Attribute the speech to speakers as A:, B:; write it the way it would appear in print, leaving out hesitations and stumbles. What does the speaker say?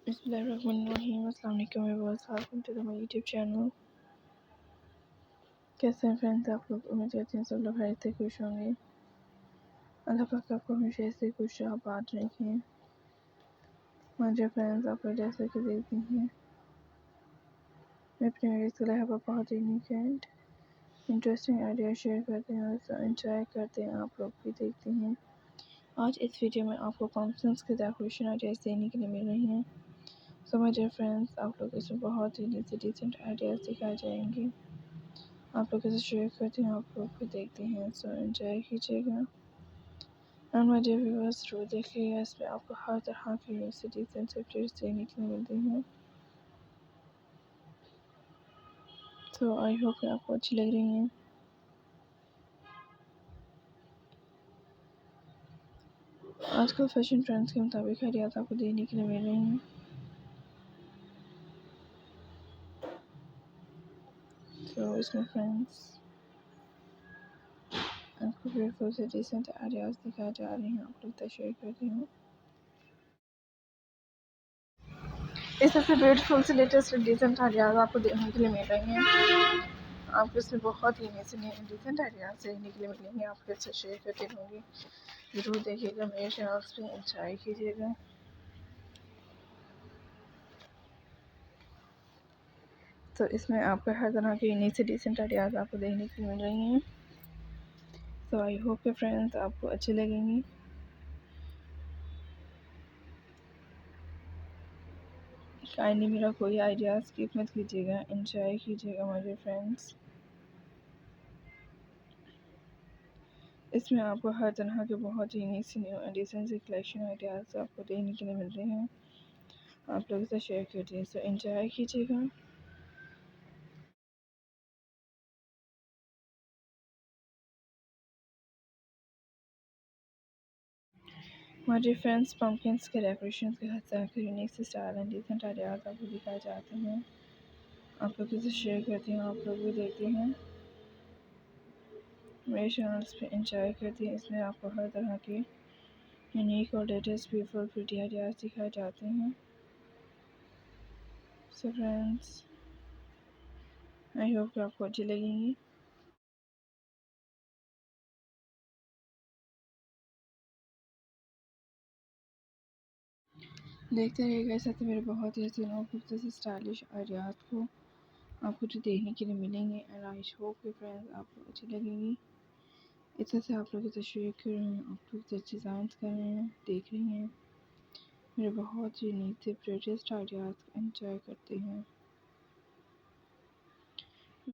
A: बिस्मिल्लाहिर्रहमानिर्रहीम। अस्सलाम वालेकुम viewers, welcome to the my YouTube channel. कैसे हैं फ्रेंड्स आप लोग? उम्मीद करती हैं सब लोग खैरियत से खुश होंगे। अल्लाह पाक आपको हमेशा ऐसे खुश आबाद रखें। मुझे फ्रेंड्स आप लोग जैसे कि देखती हैं मैं अपने वीडियोस के लिए बहुत unique and interesting idea share करते हैं और एंजॉय करते हैं। आप लोग भी देखते हैं। आज इस वीडियो में आपको पंपकिन्स के डेकोरेशन आइडियाज देने के लिए मिल रही हैं। सो माय डियर फ्रेंड्स, आप लोग इसमें बहुत ही डिसेंट आइडियाज़ दिखाए जाएंगे। आप लोग इसे शेयर करते हैं, आप लोग भी देखते हैं। सो एंजॉय कीजिएगा एंड माय डियर व्यूअर्स, जरूर देखिएगा। इसमें आपको हर तरह की यूनिवर्सिटीज एंड सब्जेक्ट्स देखने के लिए मिलती हैं। तो आई होप कि आपको अच्छी लग रही हैं। आजकल फैशन ट्रेंड्स के मुताबिक आइडियाज़ आपको देखने के लिए मिल रही हैं। तो इसमें फ्रेंड्स आपको ब्यूटीफुल से डिसेंट आइडियाज़ दिखाए जा रहे हैं। आप लोग शेयर करते हैं। इस सबसे ब्यूटीफुल से लेटेस्ट डिसेंट आइडियाज़ आपको देखने के लिए मिल रही हैं। आपको इसमें बहुत ही डिसेंट आइडियाज़ देखने के लिए मिलेंगे। आप इससे शेयर करते रहेंगे, ज़रूर देखिएगा। मेरे चैनल्स पे एंजॉय कीजिएगा। तो इसमें आपको हर तरह के यूनिक से डिसेंट आइडियाज़ आपको देखने के लिए मिल रही हैं। तो आई होप के फ्रेंड्स आपको अच्छी लगेंगी। काइंडली मेरा कोई आइडिया स्किप मत कीजिएगा, एंजॉय कीजिएगा मेरे फ्रेंड्स। इसमें आपको हर तरह के बहुत ही यूनिक से न्यू एडिशन से कलेक्शन आइडियाज़ आपको देखने के लिए मिल रहे हैं। आप लोग इसे शेयर कीजिए। सो एंजॉय कीजिएगा। हमारे फ्रेंड्स पम्पकिन्स के डेकोरेशन के हर तरह के यूनिक से स्टाइल एंड डिसेंट आइडियाज़ आपको दिखाए जाते हैं। आप लोग इसे शेयर करते हैं, आप लोग भी देखते हैं, मेरे चैनल्स पे एंजॉय करते हैं। इसमें आपको हर तरह के यूनिक और लेटेस्ट ब्यूटीफुल प्रिटी आइडियाज़ दिखाए जाते हैं। सो फ्रेंड्स आई होप कि आपको अच्छी लगेंगी। देखते रहिएगा। इस मेरे बहुत ही हसीन और खूबसूरत स्टाइलिश आइडियाज़ को आपको जो देखने के लिए मिलेंगे एंड आई होप कि फ्रेंड्स आपको अच्छी लगेंगी। इस तरह से आप लोग इसे शेयर कर रहे हैं, आप लोग इसे डिज़ाइन कर रहे हैं, देख रही हैं। मेरे बहुत ही यूनिक से लेटेस्ट आइडियाज़ एंजॉय करते हैं।